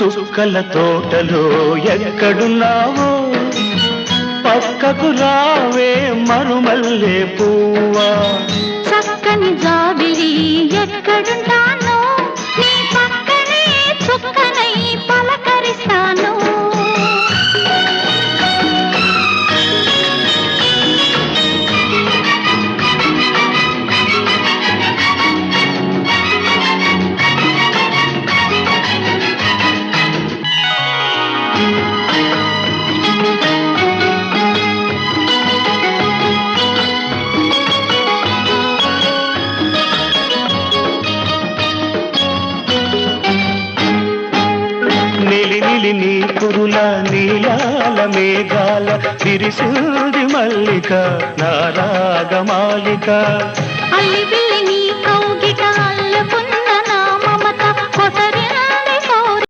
చుక్కల తోటలో ఎక్కడున్నావో పక్కకు రావే మరుమల్లె పువ్వా చక్కని జాబిలి ఎక్కడుంటానో నీ పక్కనే చుక్కనై పలకరిస్తాను నిలి నీ కురుల నీలాల మేఘాల విరిసింది మల్లిక నా రాగమాలిక అల్లి